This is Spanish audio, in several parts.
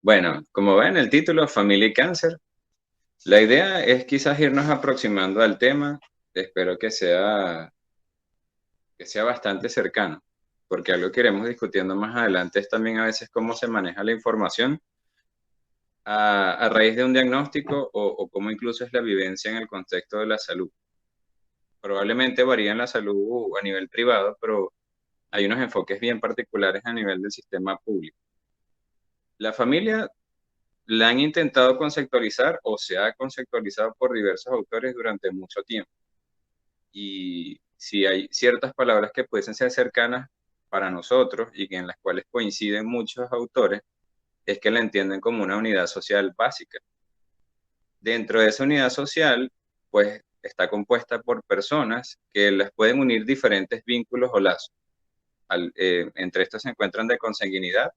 Bueno, como ven el título, Familia y Cáncer, la idea es quizás irnos aproximando al tema. Espero que sea bastante cercano, porque algo que iremos discutiendo más adelante es también a veces cómo se maneja la información a raíz de un diagnóstico o cómo incluso es la vivencia en el contexto de la salud. Probablemente varía en la salud a nivel privado, pero hay unos enfoques bien particulares a nivel del sistema público. La familia la han intentado conceptualizar o se ha conceptualizado por diversos autores durante mucho tiempo. Y si hay ciertas palabras que pueden ser cercanas para nosotros y que en las cuales coinciden muchos autores, es que la entienden como una unidad social básica. Dentro de esa unidad social, pues está compuesta por personas que las pueden unir diferentes vínculos o lazos. Entre estos se encuentran de consanguinidad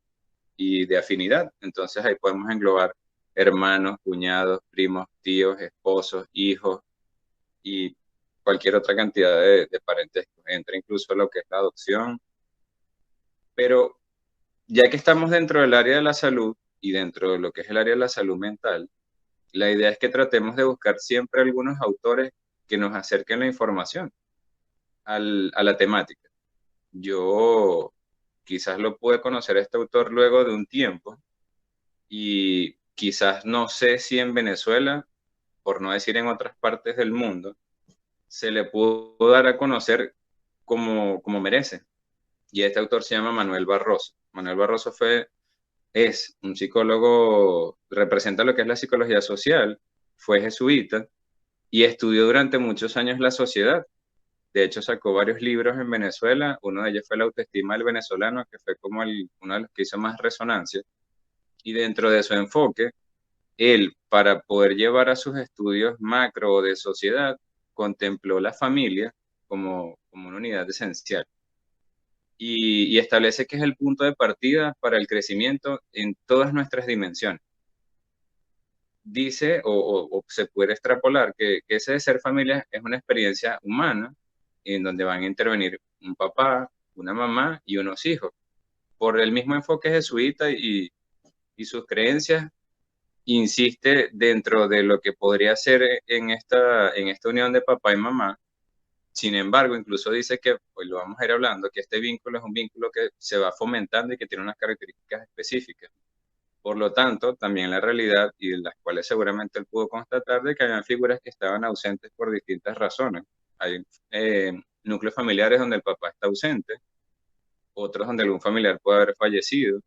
y de afinidad. Entonces ahí podemos englobar hermanos, cuñados, primos, tíos, esposos, hijos y cualquier otra cantidad de parentesco. Entra incluso lo que es la adopción. Pero ya que estamos dentro del área de la salud y dentro de lo que es el área de la salud mental, la idea es que tratemos de buscar siempre algunos autores que nos acerquen la información a la temática. Yo quizás lo pude conocer a este autor luego de un tiempo y quizás no sé si en Venezuela, por no decir en otras partes del mundo, se le pudo dar a conocer como merece. Y este autor se llama Manuel Barroso. Manuel Barroso es un psicólogo, representa lo que es la psicología social, fue jesuita y estudió durante muchos años la sociedad. De hecho, sacó varios libros en Venezuela. Uno de ellos fue La autoestima del venezolano, que fue como uno de los que hizo más resonancia. Y dentro de su enfoque, él, para poder llevar a sus estudios macro o de sociedad, contempló la familia como una unidad esencial y establece que es el punto de partida para el crecimiento en todas nuestras dimensiones. Dice o se puede extrapolar que ese de ser familia es una experiencia humana en donde van a intervenir un papá, una mamá y unos hijos. Por el mismo enfoque jesuita y sus creencias, insiste dentro de lo que podría ser en esta unión de papá y mamá. Sin embargo, incluso dice que, pues lo vamos a ir hablando, que este vínculo es un vínculo que se va fomentando y que tiene unas características específicas. Por lo tanto, también la realidad, y de las cuales seguramente él pudo constatar, de que habían figuras que estaban ausentes por distintas razones. Hay núcleos familiares donde el papá está ausente, otros donde algún familiar puede haber fallecido.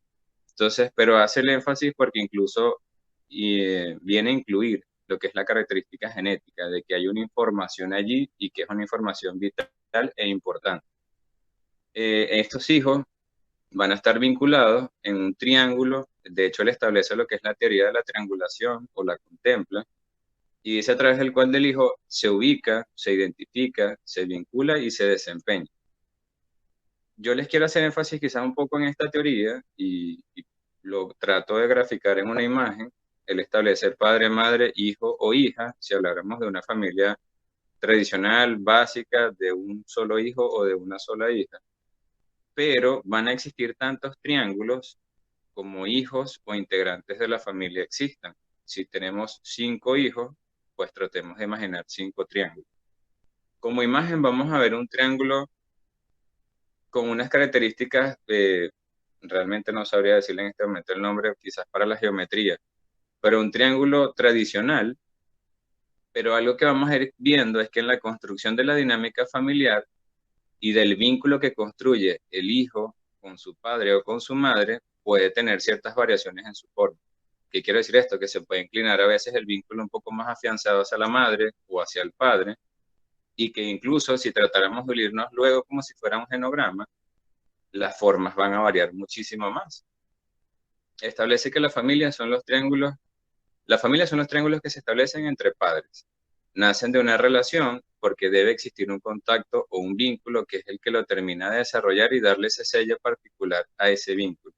Entonces, pero hace el énfasis porque incluso viene a incluir lo que es la característica genética, de que hay una información allí y que es una información vital e importante. Estos hijos van a estar vinculados en un triángulo. De hecho, él establece lo que es la teoría de la triangulación o la contempla, y dice a través del cual del hijo se ubica, se identifica, se vincula y se desempeña. Yo les quiero hacer énfasis quizás un poco en esta teoría y lo trato de graficar en una imagen. El establecer padre, madre, hijo o hija, si habláramos de una familia tradicional, básica, de un solo hijo o de una sola hija. Pero van a existir tantos triángulos como hijos o integrantes de la familia existan. Si tenemos 5 hijos, pues tratemos de imaginar 5 triángulos. Como imagen vamos a ver un triángulo con unas características, realmente no sabría decirle en este momento el nombre, quizás para la geometría, pero un triángulo tradicional, pero algo que vamos a ir viendo es que en la construcción de la dinámica familiar y del vínculo que construye el hijo con su padre o con su madre, puede tener ciertas variaciones en su forma. ¿Qué quiero decir esto? Que se puede inclinar a veces el vínculo un poco más afianzado hacia la madre o hacia el padre, y que incluso si tratáramos de unirnos luego como si fuera un genograma, las formas van a variar muchísimo más. Establece que las familias son los triángulos que se establecen entre padres. Nacen de una relación porque debe existir un contacto o un vínculo que es el que lo termina de desarrollar y darle ese sello particular a ese vínculo.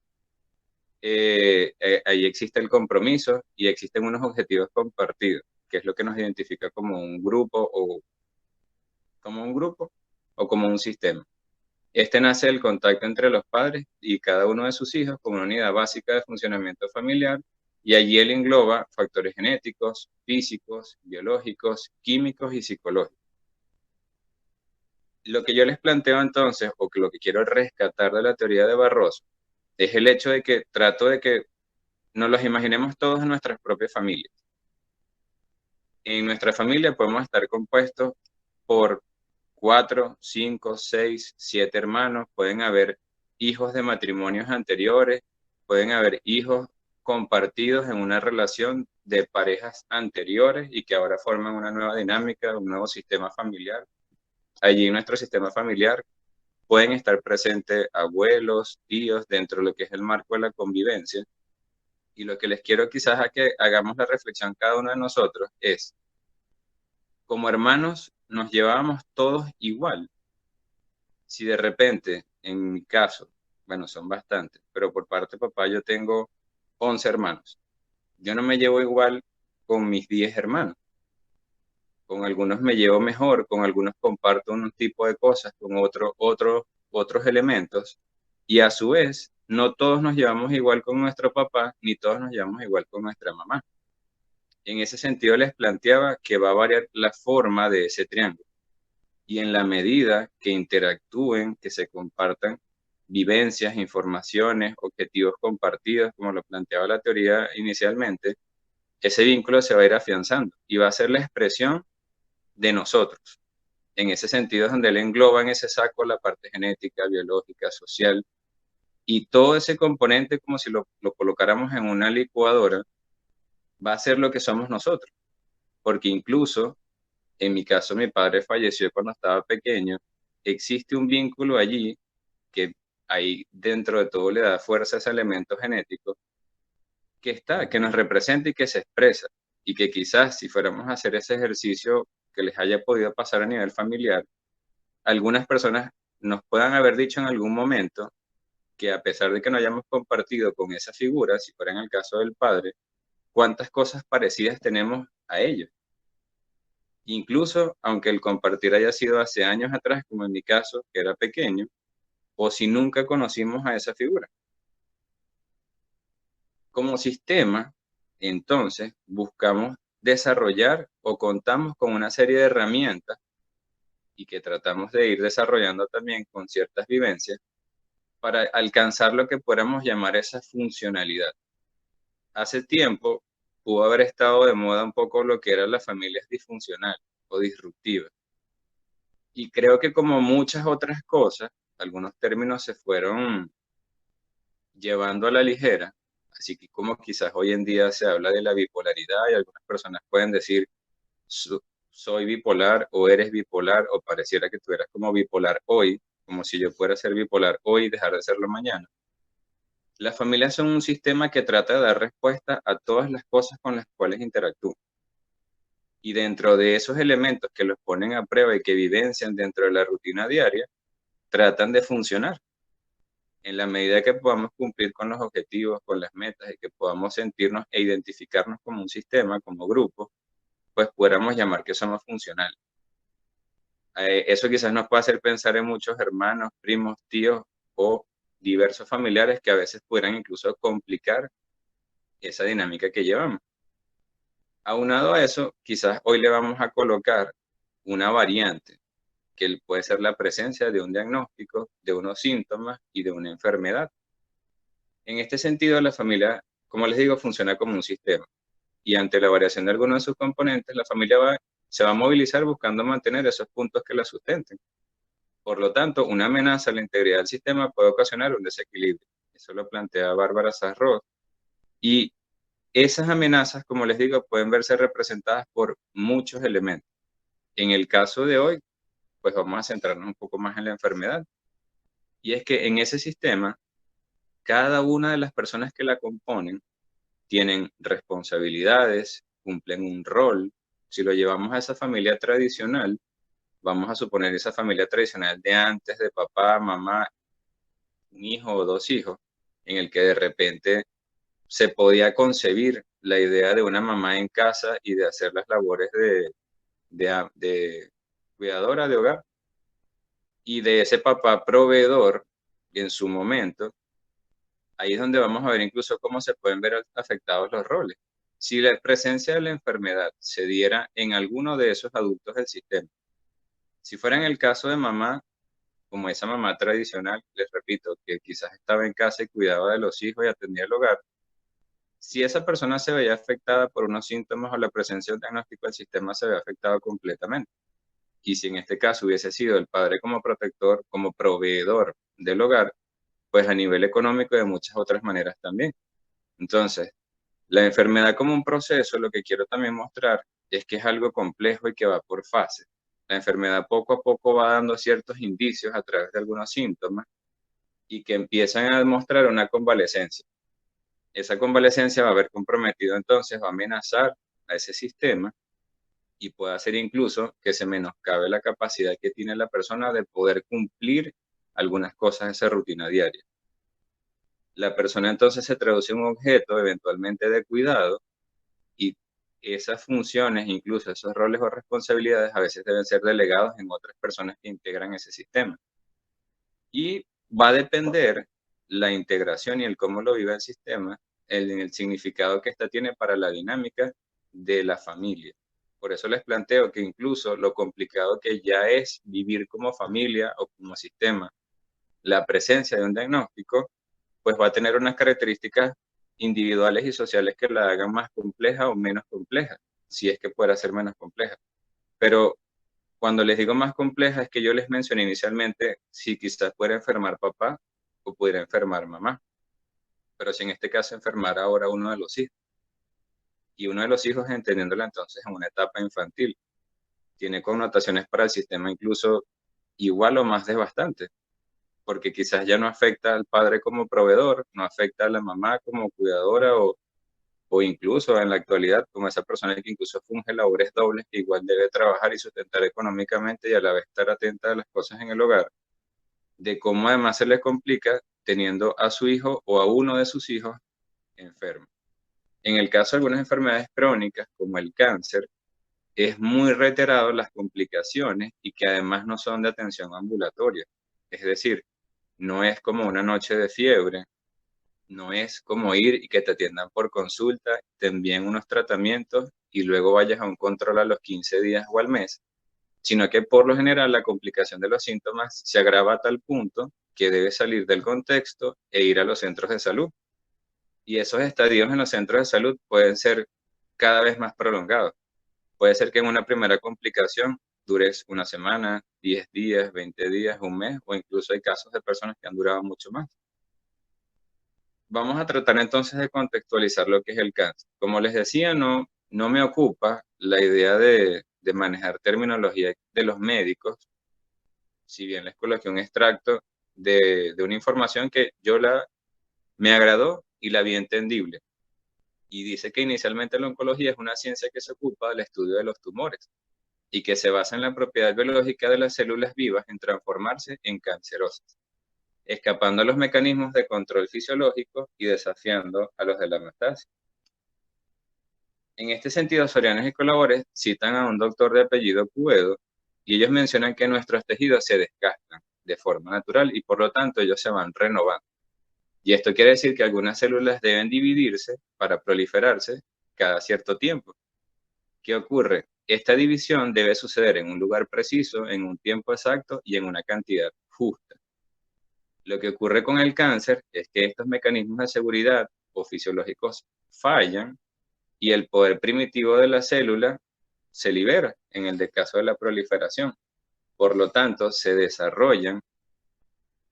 Ahí existe el compromiso y existen unos objetivos compartidos, que es lo que nos identifica como un grupo o como un sistema. Este nace del contacto entre los padres y cada uno de sus hijos como una unidad básica de funcionamiento familiar, y allí él engloba factores genéticos, físicos, biológicos, químicos y psicológicos. Lo que yo les planteo entonces, o que lo que quiero rescatar de la teoría de Barroso, es el hecho de que trato de que nos los imaginemos todos en nuestras propias familias. En nuestra familia podemos estar compuestos por 4, 5, 6, 7 hermanos, pueden haber hijos de matrimonios anteriores, pueden haber hijos compartidos en una relación de parejas anteriores y que ahora forman una nueva dinámica, un nuevo sistema familiar. Allí en nuestro sistema familiar pueden estar presentes abuelos, tíos, dentro de lo que es el marco de la convivencia. Y lo que les quiero quizás a que hagamos la reflexión cada uno de nosotros es, como hermanos nos llevábamos todos igual. Si de repente, en mi caso, bueno, son bastantes, pero por parte de papá yo tengo 11 hermanos. Yo no me llevo igual con mis 10 hermanos. Con algunos me llevo mejor, con algunos comparto un tipo de cosas, con otros elementos. Y a su vez, no todos nos llevamos igual con nuestro papá, ni todos nos llevamos igual con nuestra mamá. En ese sentido les planteaba que va a variar la forma de ese triángulo. Y en la medida que interactúen, que se compartan vivencias, informaciones, objetivos compartidos, como lo planteaba la teoría inicialmente, ese vínculo se va a ir afianzando y va a ser la expresión de nosotros. En ese sentido es donde él engloba en ese saco la parte genética, biológica, social, y todo ese componente, como si lo colocáramos en una licuadora, va a ser lo que somos nosotros. Porque incluso, en mi caso, mi padre falleció cuando estaba pequeño, existe un vínculo allí que ahí dentro de todo le da fuerza a ese elemento genético que está, que nos representa y que se expresa. Y que quizás si fuéramos a hacer ese ejercicio que les haya podido pasar a nivel familiar, algunas personas nos puedan haber dicho en algún momento que a pesar de que no hayamos compartido con esa figura, si fuera en el caso del padre, cuántas cosas parecidas tenemos a ellos. Incluso aunque el compartir haya sido hace años atrás, como en mi caso, que era pequeño, o si nunca conocimos a esa figura. Como sistema, entonces, buscamos desarrollar o contamos con una serie de herramientas y que tratamos de ir desarrollando también con ciertas vivencias para alcanzar lo que podamos llamar esa funcionalidad. Hace tiempo pudo haber estado de moda un poco lo que eran las familias disfuncionales o disruptivas. Y creo que como muchas otras cosas, algunos términos se fueron llevando a la ligera, así que como quizás hoy en día se habla de la bipolaridad y algunas personas pueden decir, soy bipolar o eres bipolar o pareciera que tú eras como bipolar hoy, como si yo fuera a ser bipolar hoy y dejar de serlo mañana. Las familias son un sistema que trata de dar respuesta a todas las cosas con las cuales interactúan. Y dentro de esos elementos que los ponen a prueba y que vivencian dentro de la rutina diaria, tratan de funcionar. En la medida que podamos cumplir con los objetivos, con las metas y que podamos sentirnos e identificarnos como un sistema, como grupo, pues podamos llamar que somos funcionales. Eso quizás nos puede hacer pensar en muchos hermanos, primos, tíos o diversos familiares que a veces pudieran incluso complicar esa dinámica que llevamos. Aunado a eso, quizás hoy le vamos a colocar una variante, que puede ser la presencia de un diagnóstico, de unos síntomas y de una enfermedad. En este sentido, la familia, como les digo, funciona como un sistema. Y ante la variación de algunos de sus componentes, la familia se va a movilizar buscando mantener esos puntos que la sustenten. Por lo tanto, una amenaza a la integridad del sistema puede ocasionar un desequilibrio. Eso lo plantea Bárbara Sarroz. Y esas amenazas, como les digo, pueden verse representadas por muchos elementos. En el caso de hoy, pues vamos a centrarnos un poco más en la enfermedad. Y es que en ese sistema, cada una de las personas que la componen tienen responsabilidades, cumplen un rol. Si lo llevamos a esa familia tradicional, vamos a suponer esa familia tradicional de antes, de papá, mamá, un hijo o dos hijos, en el que de repente se podía concebir la idea de una mamá en casa y de hacer las labores de cuidadora de hogar. y de ese papá proveedor en su momento, ahí es donde vamos a ver incluso cómo se pueden ver afectados los roles. Si la presencia de la enfermedad se diera en alguno de esos adultos del sistema, si fuera en el caso de mamá, como esa mamá tradicional, les repito, que quizás estaba en casa y cuidaba de los hijos y atendía el hogar, si esa persona se veía afectada por unos síntomas o la presencia de un diagnóstico, el sistema se ve afectado completamente. Y si en este caso hubiese sido el padre como protector, como proveedor del hogar, pues a nivel económico y de muchas otras maneras también. Entonces, la enfermedad como un proceso, lo que quiero también mostrar es que es algo complejo y que va por fases. La enfermedad poco a poco va dando ciertos indicios a través de algunos síntomas y que empiezan a demostrar una convalecencia. Esa convalecencia va a haber comprometido entonces, va a amenazar a ese sistema y puede hacer incluso que se menoscabe la capacidad que tiene la persona de poder cumplir algunas cosas de esa rutina diaria. La persona entonces se traduce en un objeto eventualmente de cuidado y esas funciones, incluso esos roles o responsabilidades, a veces deben ser delegados en otras personas que integran ese sistema. Y va a depender la integración y el cómo lo vive el sistema, el significado que ésta tiene para la dinámica de la familia. Por eso les planteo que incluso lo complicado que ya es vivir como familia o como sistema, la presencia de un diagnóstico, pues va a tener unas características individuales y sociales que la hagan más compleja o menos compleja, si es que pueda ser menos compleja. Pero cuando les digo más compleja es que yo les mencioné inicialmente si quizás pudiera enfermar papá o pudiera enfermar mamá, pero si en este caso enfermar ahora uno de los hijos, y uno de los hijos entendiéndola entonces en una etapa infantil, tiene connotaciones para el sistema incluso igual o más devastantes, porque quizás ya no afecta al padre como proveedor, no afecta a la mamá como cuidadora o incluso en la actualidad como esa persona que incluso funge labores dobles que igual debe trabajar y sustentar económicamente y a la vez estar atenta a las cosas en el hogar, de cómo además se le complica teniendo a su hijo o a uno de sus hijos enfermo. En el caso de algunas enfermedades crónicas como el cáncer, es muy reiterado las complicaciones y que además no son de atención ambulatoria. Es decir, no es como una noche de fiebre, no es como ir y que te atiendan por consulta, te envíen unos tratamientos y luego vayas a un control a los 15 días o al mes, sino que por lo general la complicación de los síntomas se agrava a tal punto que debe salir del contexto e ir a los centros de salud. Y esos estadios en los centros de salud pueden ser cada vez más prolongados. Puede ser que en una primera complicación dures una semana, 10 días, 20 días, un mes, o incluso hay casos de personas que han durado mucho más. Vamos a tratar entonces de contextualizar lo que es el cáncer. Como les decía, no me ocupa la idea de manejar terminología de los médicos, si bien les coloqué un extracto de una información que me agradó y la vi entendible. Y dice que inicialmente la oncología es una ciencia que se ocupa del estudio de los tumores y que se basa en la propiedad biológica de las células vivas en transformarse en cancerosas, escapando a los mecanismos de control fisiológico y desafiando a los de la metastasis. En este sentido, Sorianes y colaboradores citan a un doctor de apellido Cuedo y ellos mencionan que nuestros tejidos se desgastan de forma natural y por lo tanto ellos se van renovando. Y esto quiere decir que algunas células deben dividirse para proliferarse cada cierto tiempo. ¿Qué ocurre? Esta división debe suceder en un lugar preciso, en un tiempo exacto y en una cantidad justa. Lo que ocurre con el cáncer es que estos mecanismos de seguridad o fisiológicos fallan y el poder primitivo de la célula se libera en el caso de la proliferación. Por lo tanto, se desarrollan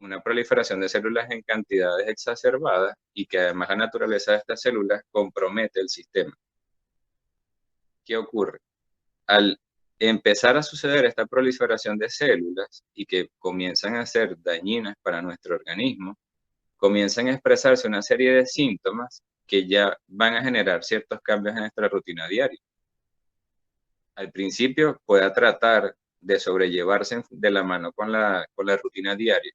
una proliferación de células en cantidades exacerbadas y que además la naturaleza de estas células compromete el sistema. ¿Qué ocurre? Al empezar a suceder esta proliferación de células y que comienzan a ser dañinas para nuestro organismo, comienzan a expresarse una serie de síntomas que ya van a generar ciertos cambios en nuestra rutina diaria. Al principio pueda tratar de sobrellevarse de la mano con la rutina diaria,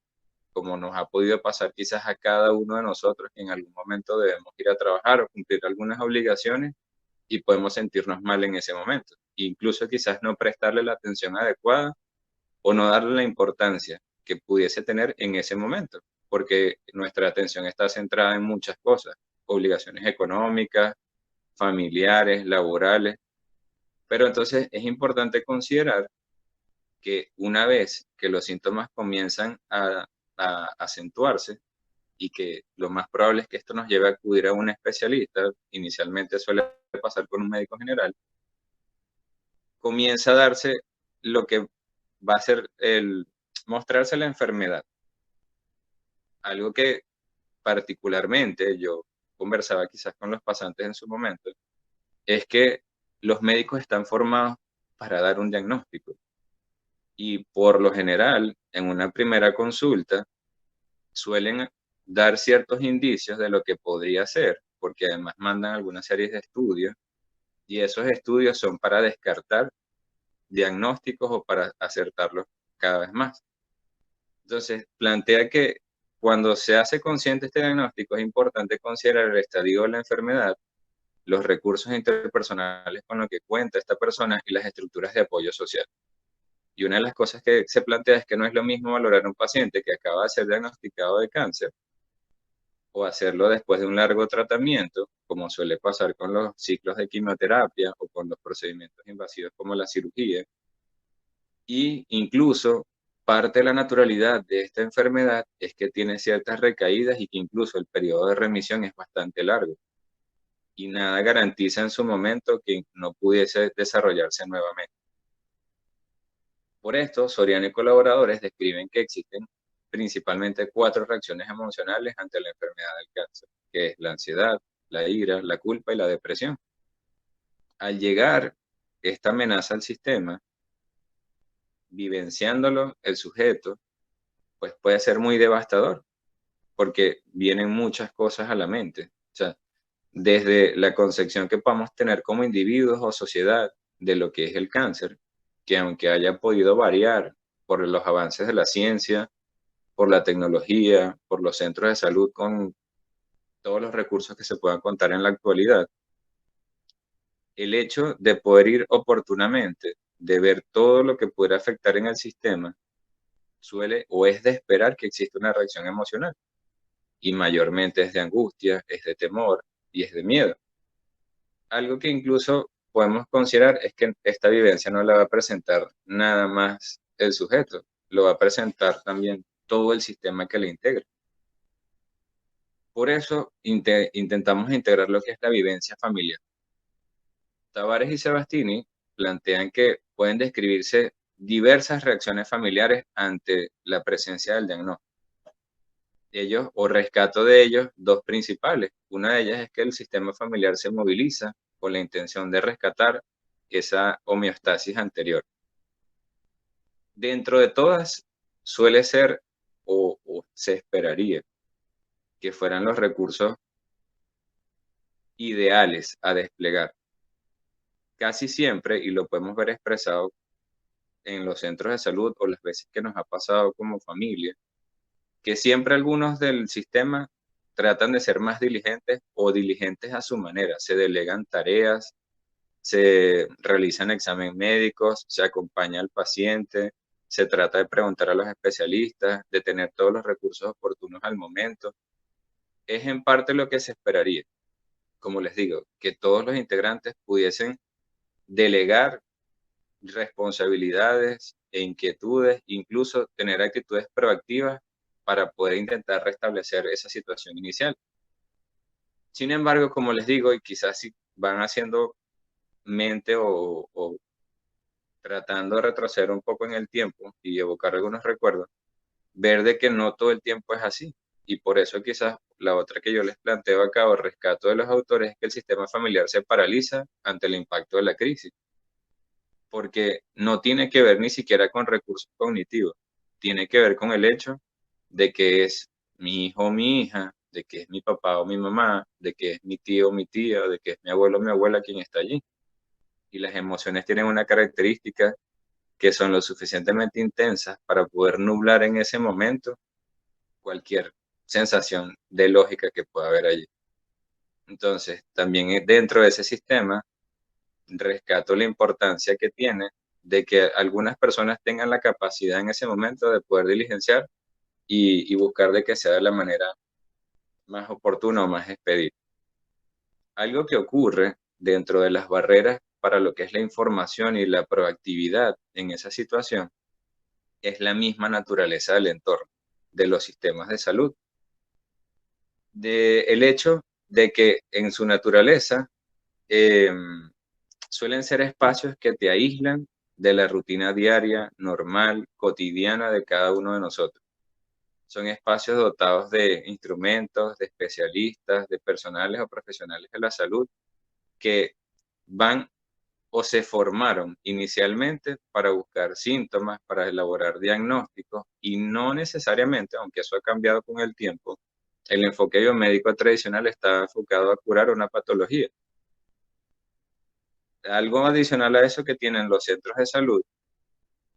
como nos ha podido pasar quizás a cada uno de nosotros que en algún momento debemos ir a trabajar o cumplir algunas obligaciones y podemos sentirnos mal en ese momento. Incluso quizás no prestarle la atención adecuada o no darle la importancia que pudiese tener en ese momento, porque nuestra atención está centrada en muchas cosas, obligaciones económicas, familiares, laborales, pero entonces es importante considerar que una vez que los síntomas comienzan a acentuarse y que lo más probable es que esto nos lleve a acudir a un especialista, inicialmente suele pasar con un médico general, comienza a darse lo que va a ser el mostrarse la enfermedad. Algo que particularmente yo conversaba quizás con los pacientes en su momento, es que los médicos están formados para dar un diagnóstico y por lo general en una primera consulta suelen dar ciertos indicios de lo que podría ser, porque además mandan algunas series de estudios y esos estudios son para descartar diagnósticos o para acertarlos cada vez más. Entonces, plantea que cuando se hace consciente este diagnóstico es importante considerar el estadio de la enfermedad, los recursos interpersonales con los que cuenta esta persona y las estructuras de apoyo social. Y una de las cosas que se plantea es que no es lo mismo valorar a un paciente que acaba de ser diagnosticado de cáncer o hacerlo después de un largo tratamiento, como suele pasar con los ciclos de quimioterapia o con los procedimientos invasivos como la cirugía. Y incluso parte de la naturalidad de esta enfermedad es que tiene ciertas recaídas y que incluso el periodo de remisión es bastante largo. Y nada garantiza en su momento que no pudiese desarrollarse nuevamente. Por esto, Soriano y colaboradores describen que existen principalmente 4 reacciones emocionales ante la enfermedad del cáncer, que es la ansiedad, la ira, la culpa y la depresión. Al llegar esta amenaza al sistema, vivenciándolo el sujeto, pues puede ser muy devastador, porque vienen muchas cosas a la mente. O sea, desde la concepción que podamos tener como individuos o sociedad de lo que es el cáncer, que aunque haya podido variar por los avances de la ciencia, por la tecnología, por los centros de salud con todos los recursos que se puedan contar en la actualidad, el hecho de poder ir oportunamente, de ver todo lo que pudiera afectar en el sistema, suele o es de esperar que exista una reacción emocional y mayormente es de angustia, es de temor y es de miedo. Algo que incluso podemos considerar es que esta vivencia no la va a presentar nada más el sujeto, lo va a presentar también todo el sistema que le integra. Por eso intentamos integrar lo que es la vivencia familiar. Tavares y Sebastini plantean que pueden describirse diversas reacciones familiares ante la presencia del diagnóstico. Ellos, o rescato de ellos, 2 principales. Una de ellas es que el sistema familiar se moviliza con la intención de rescatar esa homeostasis anterior. Dentro de todas, suele ser o se esperaría que fueran los recursos ideales a desplegar. Casi siempre, y lo podemos ver expresado en los centros de salud o las veces que nos ha pasado como familia, que siempre algunos del sistema tratan de ser más diligentes o diligentes a su manera. Se delegan tareas, se realizan exámenes médicos, se acompaña al paciente, se trata de preguntar a los especialistas, de tener todos los recursos oportunos al momento. Es en parte lo que se esperaría, como les digo, que todos los integrantes pudiesen delegar responsabilidades e inquietudes, incluso tener actitudes proactivas para poder intentar restablecer esa situación inicial. Sin embargo, como les digo, y quizás si van haciendo mente o tratando de retroceder un poco en el tiempo y evocar algunos recuerdos, ver de que no todo el tiempo es así. Y por eso quizás la otra que yo les planteo acá o rescato de los autores es que el sistema familiar se paraliza ante el impacto de la crisis, porque no tiene que ver ni siquiera con recursos cognitivos, tiene que ver con el hecho de que es mi hijo o mi hija, de que es mi papá o mi mamá, de que es mi tío o mi tía, de que es mi abuelo o mi abuela quien está allí. Y las emociones tienen una característica que son lo suficientemente intensas para poder nublar en ese momento cualquier sensación de lógica que pueda haber allí. Entonces, también dentro de ese sistema, rescato la importancia que tiene de que algunas personas tengan la capacidad en ese momento de poder diligenciar y buscar de que sea de la manera más oportuna o más expedita. Algo que ocurre dentro de las barreras para lo que es la información y la proactividad en esa situación es la misma naturaleza del entorno, de los sistemas de salud. El hecho de que en su naturaleza suelen ser espacios que te aíslan de la rutina diaria, normal, cotidiana de cada uno de nosotros. Son espacios dotados de instrumentos, de especialistas, de personales o profesionales de la salud que van o se formaron inicialmente para buscar síntomas, para elaborar diagnósticos y no necesariamente, aunque eso ha cambiado con el tiempo, el enfoque biomédico tradicional está enfocado a curar una patología. Algo adicional a eso que tienen los centros de salud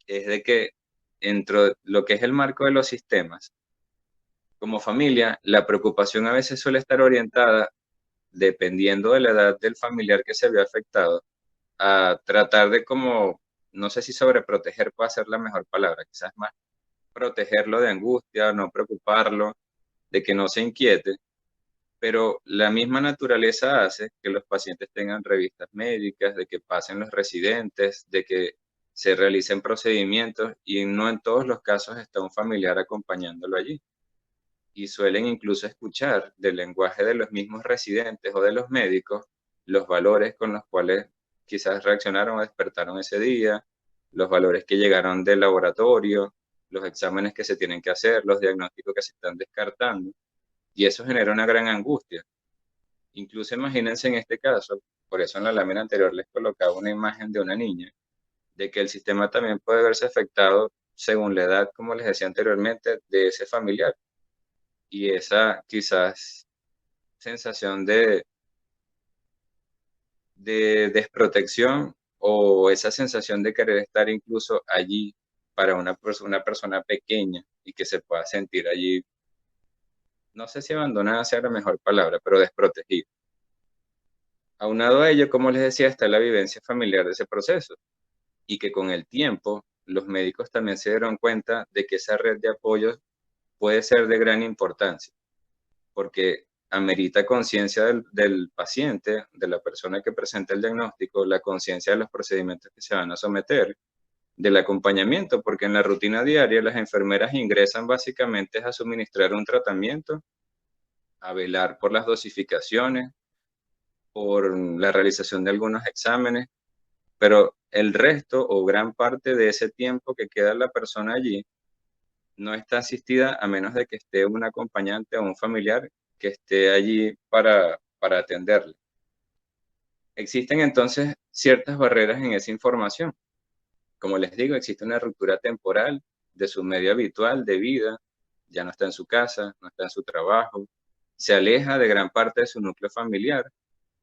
es de que dentro de lo que es el marco de los sistemas, como familia, la preocupación a veces suele estar orientada, dependiendo de la edad del familiar que se vio afectado, a tratar de como, no sé si sobreproteger puede ser la mejor palabra, quizás más protegerlo de angustia, no preocuparlo, de que no se inquiete, pero la misma naturaleza hace que los pacientes tengan revistas médicas, de que pasen los residentes, de que se realicen procedimientos y no en todos los casos está un familiar acompañándolo allí. Y suelen incluso escuchar del lenguaje de los mismos residentes o de los médicos los valores con los cuales quizás reaccionaron o despertaron ese día, los valores que llegaron del laboratorio, los exámenes que se tienen que hacer, los diagnósticos que se están descartando. Y eso genera una gran angustia. Incluso imagínense en este caso, por eso en la lámina anterior les colocaba una imagen de una niña, de que el sistema también puede verse afectado según la edad, como les decía anteriormente, de ese familiar. Y esa quizás sensación de desprotección o esa sensación de querer estar incluso allí para una persona pequeña y que se pueda sentir allí, no sé si abandonada sea la mejor palabra, pero desprotegida. Aunado a ello, como les decía, está la vivencia familiar de ese proceso y que con el tiempo los médicos también se dieron cuenta de que esa red de apoyo puede ser de gran importancia, porque amerita conciencia del paciente, de la persona que presenta el diagnóstico, la conciencia de los procedimientos que se van a someter, del acompañamiento, porque en la rutina diaria las enfermeras ingresan básicamente a suministrar un tratamiento, a velar por las dosificaciones, por la realización de algunos exámenes, pero el resto o gran parte de ese tiempo que queda la persona allí no está asistida a menos de que esté un acompañante o un familiar que esté allí para atenderle. Existen entonces ciertas barreras en esa información. Como les digo, existe una ruptura temporal de su medio habitual de vida, ya no está en su casa, no está en su trabajo, se aleja de gran parte de su núcleo familiar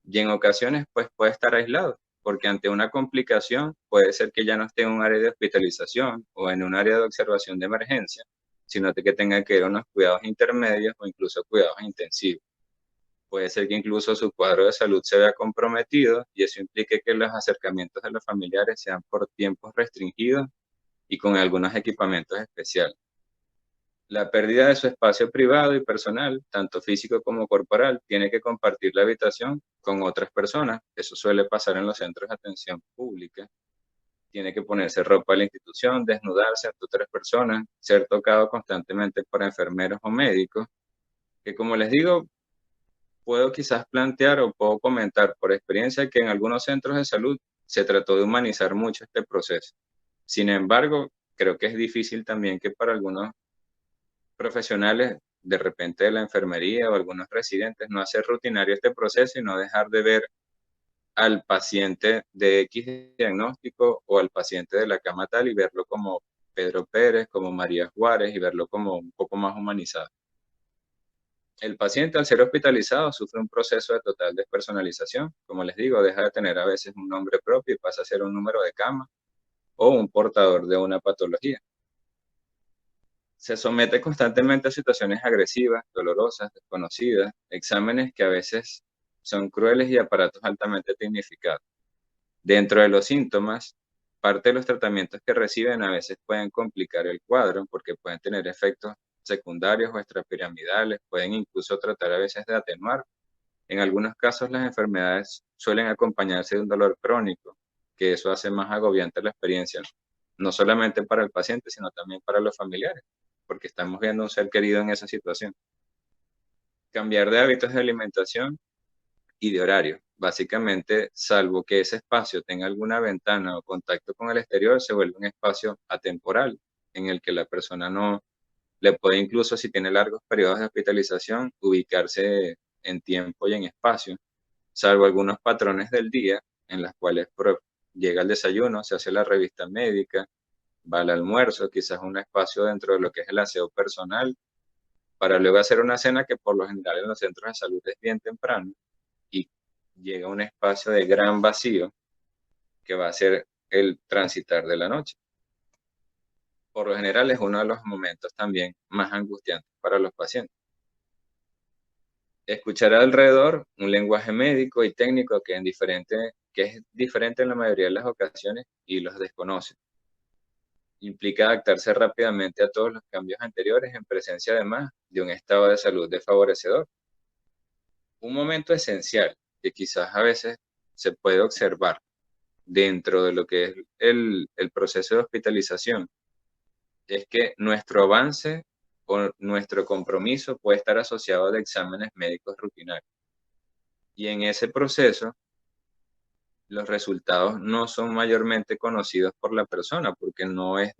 y en ocasiones pues puede estar aislado, porque ante una complicación puede ser que ya no esté en un área de hospitalización o en un área de observación de emergencia, sino que tenga que ir a unos cuidados intermedios o incluso cuidados intensivos. Puede ser que incluso su cuadro de salud se vea comprometido y eso implique que los acercamientos de los familiares sean por tiempos restringidos y con algunos equipamientos especiales. La pérdida de su espacio privado y personal, tanto físico como corporal, tiene que compartir la habitación con otras personas. Eso suele pasar en los centros de atención pública. Tiene que ponerse ropa de la institución, desnudarse ante otras personas, ser tocado constantemente por enfermeros o médicos, que como les digo, puedo quizás plantear o puedo comentar por experiencia que en algunos centros de salud se trató de humanizar mucho este proceso. Sin embargo, creo que es difícil también que para algunos profesionales, de repente de la enfermería o algunos residentes, no hacer rutinario este proceso y no dejar de ver al paciente de X diagnóstico o al paciente de la cama tal y verlo como Pedro Pérez, como María Juárez y verlo como un poco más humanizado. El paciente al ser hospitalizado sufre un proceso de total despersonalización. Como les digo, deja de tener a veces un nombre propio y pasa a ser un número de cama o un portador de una patología. Se somete constantemente a situaciones agresivas, dolorosas, desconocidas, exámenes que a veces son crueles y aparatos altamente tecnificados. Dentro de los síntomas, parte de los tratamientos que reciben a veces pueden complicar el cuadro porque pueden tener efectos secundarios o extrapiramidales, pueden incluso tratar a veces de atenuar. En algunos casos las enfermedades suelen acompañarse de un dolor crónico, que eso hace más agobiante la experiencia, no solamente para el paciente, sino también para los familiares, porque estamos viendo un ser querido en esa situación. Cambiar de hábitos de alimentación y de horario. Básicamente, salvo que ese espacio tenga alguna ventana o contacto con el exterior, se vuelve un espacio atemporal en el que la persona no le puede, incluso si tiene largos periodos de hospitalización, ubicarse en tiempo y en espacio, salvo algunos patrones del día en las cuales llega el desayuno, se hace la revista médica, va al almuerzo, quizás un espacio dentro de lo que es el aseo personal, para luego hacer una cena que por lo general en los centros de salud es bien temprano y llega un espacio de gran vacío que va a ser el transitar de la noche. Por lo general es uno de los momentos también más angustiantes para los pacientes. Escuchar alrededor un lenguaje médico y técnico que es diferente en la mayoría de las ocasiones y los desconoce. Implica adaptarse rápidamente a todos los cambios anteriores en presencia además de un estado de salud desfavorecedor. Un momento esencial que quizás a veces se puede observar dentro de lo que es el proceso de hospitalización es que nuestro avance o nuestro compromiso puede estar asociado de exámenes médicos rutinarios. Y en ese proceso, los resultados no son mayormente conocidos por la persona porque no es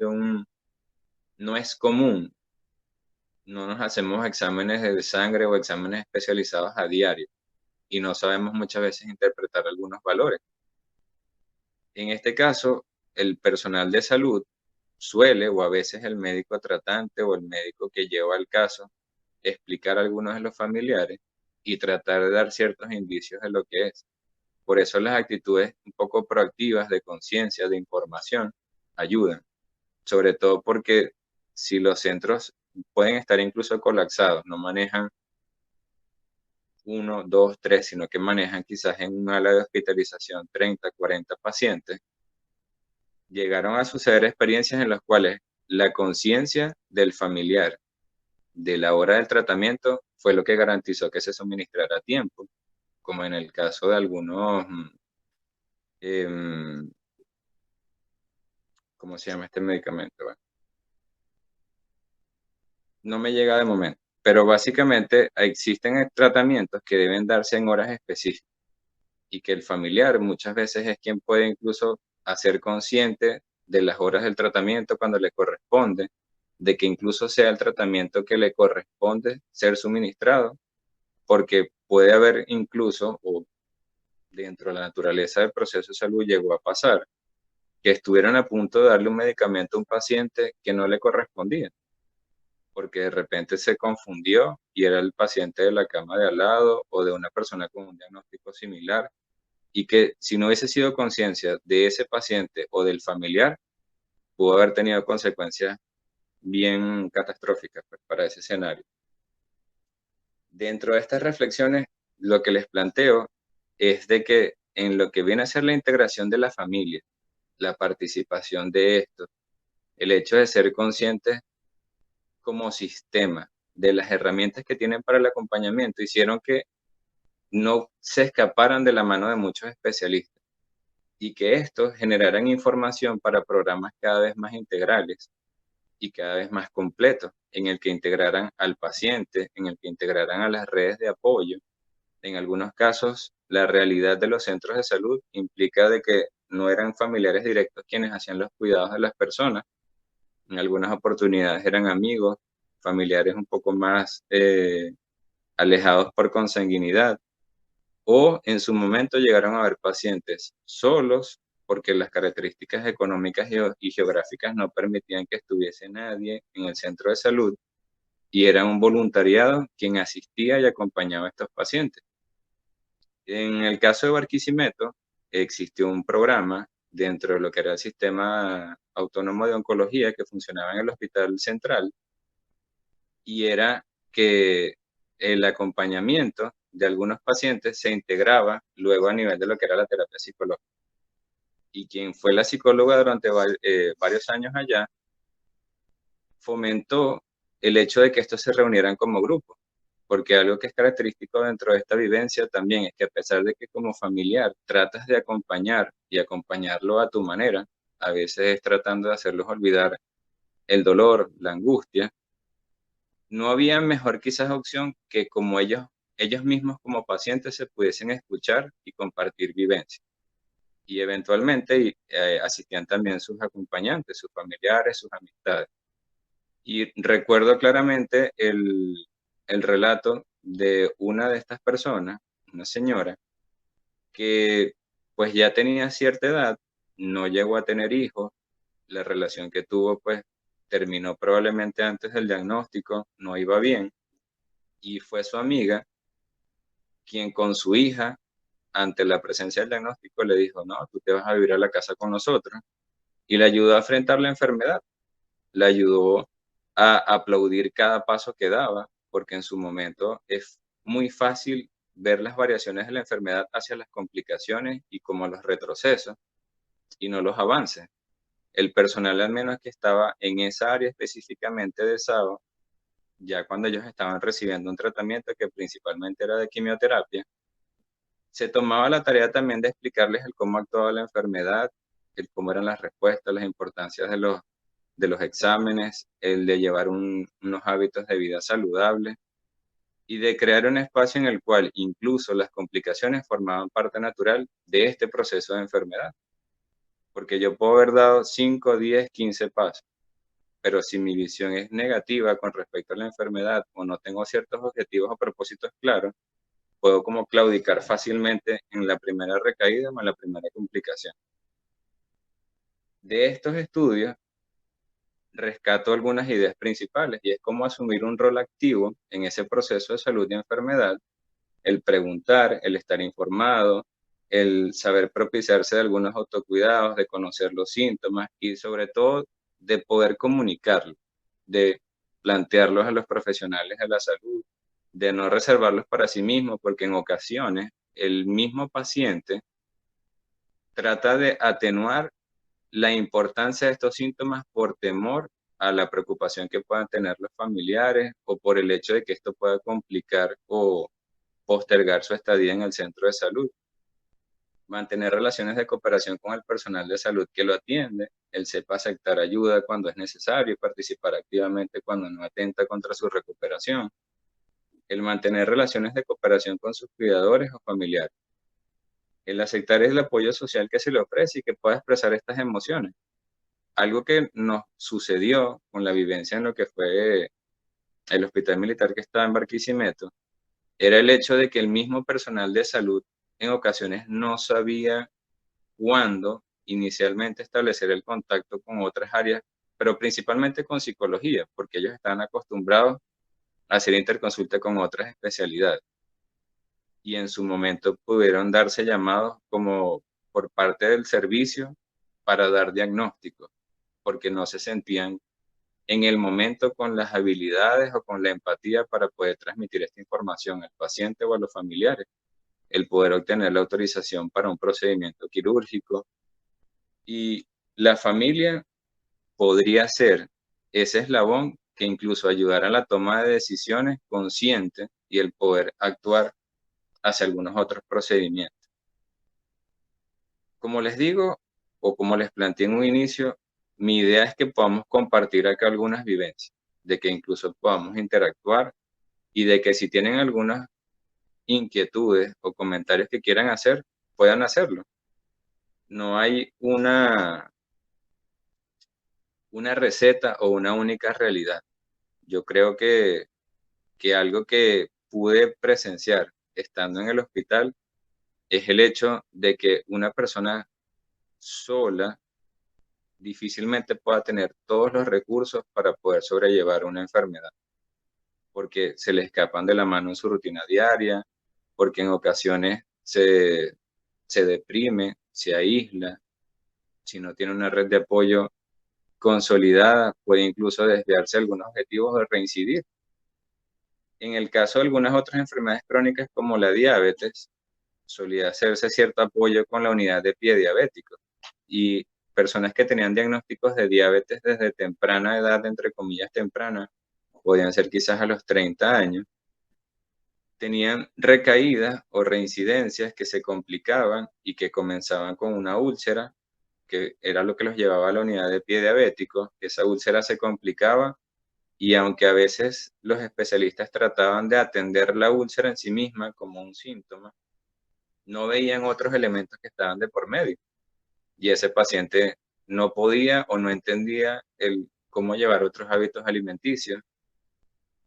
común. No nos hacemos exámenes de sangre o exámenes especializados a diario y no sabemos muchas veces interpretar algunos valores. En este caso, el personal de salud suele, o a veces el médico tratante o el médico que lleva el caso, explicar a algunos de los familiares y tratar de dar ciertos indicios de lo que es. Por eso las actitudes un poco proactivas de conciencia, de información, ayudan. Sobre todo porque si los centros pueden estar incluso colapsados, no manejan uno, dos, tres, sino que manejan quizás en un ala de hospitalización 30, 40 pacientes, llegaron a suceder experiencias en las cuales la conciencia del familiar de la hora del tratamiento fue lo que garantizó que se suministrara a tiempo, como en el caso de algunos, em, ¿cómo se llama este medicamento? Bueno, no me llega de momento, pero básicamente existen tratamientos que deben darse en horas específicas y que el familiar muchas veces es quien puede incluso hacer consciente de las horas del tratamiento cuando le corresponde, de que incluso sea el tratamiento que le corresponde ser suministrado, porque puede haber incluso, o dentro de la naturaleza del proceso de salud llegó a pasar, que estuvieron a punto de darle un medicamento a un paciente que no le correspondía, porque de repente se confundió y era el paciente de la cama de al lado o de una persona con un diagnóstico similar, y que si no hubiese sido conciencia de ese paciente o del familiar, pudo haber tenido consecuencias bien catastróficas pues, para ese escenario. Dentro de estas reflexiones, lo que les planteo es de que en lo que viene a ser la integración de la familia, la participación de esto, el hecho de ser conscientes como sistema de las herramientas que tienen para el acompañamiento, hicieron que no se escaparan de la mano de muchos especialistas y que estos generaran información para programas cada vez más integrales y cada vez más completos, en el que integraran al paciente, en el que integraran a las redes de apoyo. En algunos casos, la realidad de los centros de salud implica de que no eran familiares directos quienes hacían los cuidados de las personas. En algunas oportunidades eran amigos, familiares un poco más alejados por consanguinidad, o en su momento llegaron a haber pacientes solos porque las características económicas y geográficas no permitían que estuviese nadie en el centro de salud y era un voluntariado quien asistía y acompañaba a estos pacientes. En el caso de Barquisimeto, existió un programa dentro de lo que era el sistema autónomo de oncología que funcionaba en el Hospital Central y era que el acompañamiento de algunos pacientes se integraba luego a nivel de lo que era la terapia psicológica. y quien fue la psicóloga durante varios años allá, fomentó el hecho de que estos se reunieran como grupo, porque algo que es característico dentro de esta vivencia también es que a pesar de que como familiar tratas de acompañar y acompañarlo a tu manera, a veces es tratando de hacerlos olvidar el dolor, la angustia, no había mejor quizás opción que como ellos mismos como pacientes se pudiesen escuchar y compartir vivencias. Y eventualmente asistían también sus acompañantes, sus familiares, sus amistades. Y recuerdo claramente el relato de una de estas personas, una señora, que pues ya tenía cierta edad, no llegó a tener hijos, la relación que tuvo pues terminó probablemente antes del diagnóstico, no iba bien, y fue su amiga quien con su hija, ante la presencia del diagnóstico, le dijo, no, tú te vas a vivir a la casa con nosotros, y le ayudó a enfrentar la enfermedad, le ayudó a aplaudir cada paso que daba, porque en su momento es muy fácil ver las variaciones de la enfermedad hacia las complicaciones y como los retrocesos y no los avances. El personal, al menos que estaba en esa área específicamente de SAO, ya cuando ellos estaban recibiendo un tratamiento que principalmente era de quimioterapia, se tomaba la tarea también de explicarles el cómo actuaba la enfermedad, el cómo eran las respuestas, las importancias de los exámenes, el de llevar unos hábitos de vida saludables y de crear un espacio en el cual incluso las complicaciones formaban parte natural de este proceso de enfermedad. Porque yo puedo haber dado 5, 10, 15 pasos, pero si mi visión es negativa con respecto a la enfermedad o no tengo ciertos objetivos o propósitos claros, puedo como claudicar fácilmente en la primera recaída o en la primera complicación. De estos estudios, rescato algunas ideas principales y es cómo asumir un rol activo en ese proceso de salud y enfermedad, el preguntar, el estar informado, el saber propiciarse de algunos autocuidados, de conocer los síntomas y sobre todo de poder comunicarlos, de plantearlos a los profesionales de la salud, de no reservarlos para sí mismo, porque en ocasiones el mismo paciente trata de atenuar la importancia de estos síntomas por temor a la preocupación que puedan tener los familiares o por el hecho de que esto pueda complicar o postergar su estadía en el centro de salud. Mantener relaciones de cooperación con el personal de salud que lo atiende, él sepa aceptar ayuda cuando es necesario y participar activamente cuando no atenta contra su recuperación. El mantener relaciones de cooperación con sus cuidadores o familiares. El aceptar el apoyo social que se le ofrece y que pueda expresar estas emociones. Algo que nos sucedió con la vivencia en lo que fue el hospital militar que estaba en Barquisimeto, era el hecho de que el mismo personal de salud en ocasiones no sabía cuándo inicialmente establecer el contacto con otras áreas, pero principalmente con psicología, porque ellos están acostumbrados a hacer interconsulta con otras especialidades. Y en su momento pudieron darse llamados como por parte del servicio para dar diagnóstico, porque no se sentían en el momento con las habilidades o con la empatía para poder transmitir esta información al paciente o a los familiares, el poder obtener la autorización para un procedimiento quirúrgico. Y la familia podría ser ese eslabón que incluso ayudara a la toma de decisiones consciente y el poder actuar hacia algunos otros procedimientos. Como les digo, o como les planteé en un inicio, mi idea es que podamos compartir acá algunas vivencias, de que incluso podamos interactuar y de que si tienen algunas inquietudes o comentarios que quieran hacer, puedan hacerlo. No hay una receta o una única realidad. Yo creo que algo que pude presenciar estando en el hospital es el hecho de que una persona sola difícilmente pueda tener todos los recursos para poder sobrellevar una enfermedad, porque se le escapan de la mano en su rutina diaria, porque en ocasiones se deprime, se aísla, si no tiene una red de apoyo consolidada, puede incluso desviarse de algunos objetivos de reincidir. En el caso de algunas otras enfermedades crónicas como la diabetes, solía hacerse cierto apoyo con la unidad de pie diabético y personas que tenían diagnósticos de diabetes desde temprana edad, entre comillas temprana, podían ser quizás a los 30 años, tenían recaídas o reincidencias que se complicaban y que comenzaban con una úlcera, que era lo que los llevaba a la unidad de pie diabético. Esa úlcera se complicaba y aunque a veces los especialistas trataban de atender la úlcera en sí misma como un síntoma, no veían otros elementos que estaban de por medio. Y ese paciente no podía o no entendía cómo llevar otros hábitos alimenticios.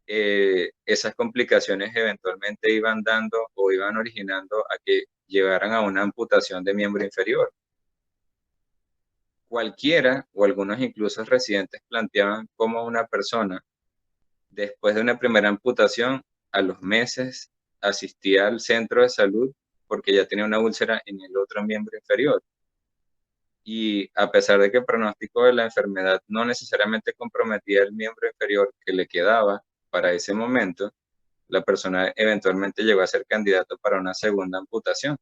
Esas complicaciones eventualmente iban dando o iban originando a que llegaran a una amputación de miembro inferior. Cualquiera o algunos incluso residentes planteaban cómo una persona, después de una primera amputación, a los meses asistía al centro de salud porque ya tenía una úlcera en el otro miembro inferior. Y a pesar de que el pronóstico de la enfermedad no necesariamente comprometía el miembro inferior que le quedaba para ese momento, la persona eventualmente llegó a ser candidato para una segunda amputación.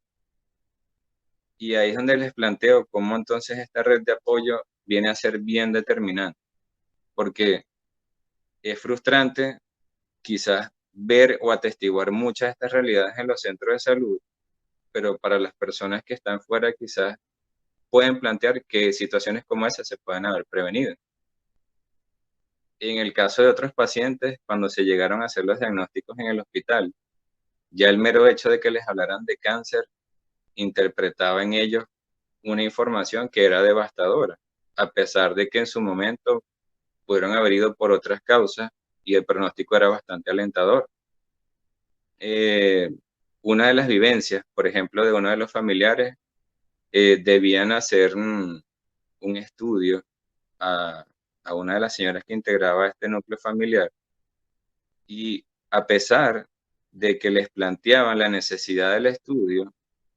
Y ahí es donde les planteo cómo entonces esta red de apoyo viene a ser bien determinante, porque es frustrante quizás ver o atestiguar muchas de estas realidades en los centros de salud, pero para las personas que están fuera quizás pueden plantear que situaciones como esas se pueden haber prevenido. En el caso de otros pacientes, cuando se llegaron a hacer los diagnósticos en el hospital, ya el mero hecho de que les hablaran de cáncer interpretaba en ellos una información que era devastadora, a pesar de que en su momento pudieron haber ido por otras causas y el pronóstico era bastante alentador. Una de las vivencias, por ejemplo, de uno de los familiares, debían hacer un estudio a una de las señoras que integraba este núcleo familiar y a pesar de que les planteaban la necesidad del estudio,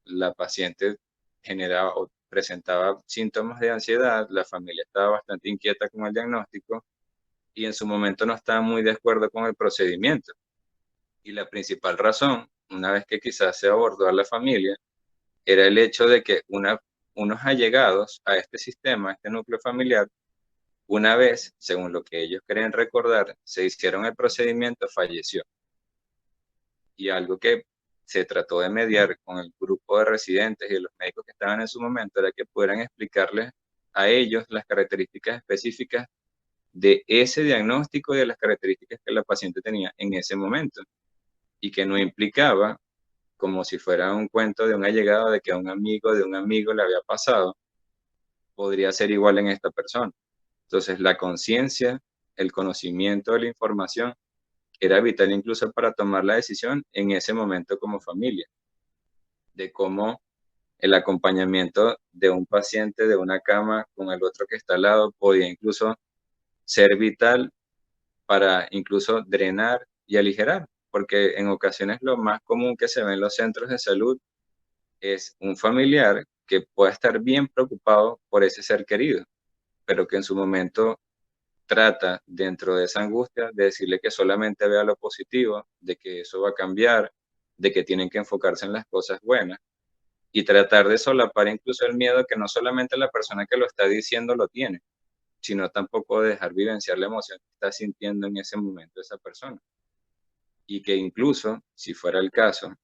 la paciente generaba o presentaba síntomas de ansiedad, la familia estaba bastante inquieta con el diagnóstico y en su momento no estaba muy de acuerdo con el procedimiento. Y la principal razón, una vez que quizás se abordó a la familia, era el hecho de que unos allegados a este sistema, a este núcleo familiar, una vez, según lo que ellos creen recordar, se hicieron el procedimiento, falleció. Y algo que se trató de mediar con el grupo de residentes y de los médicos que estaban en su momento era que pudieran explicarles a ellos las características específicas de ese diagnóstico y de las características que la paciente tenía en ese momento y que no implicaba como si fuera un cuento de un allegado de que a un amigo de un amigo le había pasado, podría ser igual en esta persona. Entonces, la conciencia, el conocimiento de la información era vital incluso para tomar la decisión en ese momento como familia, de cómo el acompañamiento de un paciente de una cama con el otro que está al lado podía incluso ser vital para incluso drenar y aligerar, porque en ocasiones lo más común que se ve en los centros de salud es un familiar que pueda estar bien preocupado por ese ser querido, pero que en su momento trata dentro de esa angustia de decirle que solamente vea lo positivo, de que eso va a cambiar, de que tienen que enfocarse en las cosas buenas y tratar de solapar incluso el miedo que no solamente la persona que lo está diciendo lo tiene, sino tampoco dejar vivenciar la emoción que está sintiendo en ese momento esa persona. Y que incluso, si fuera el caso,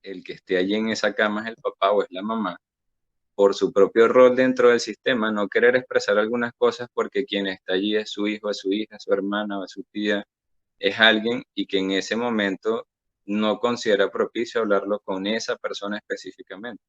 el que esté allí en esa cama es el papá o es la mamá, por su propio rol dentro del sistema, no querer expresar algunas cosas porque quien está allí es su hijo, es su hija, es su hermana o es su tía, es alguien y que en ese momento no considera propicio hablarlo con esa persona específicamente.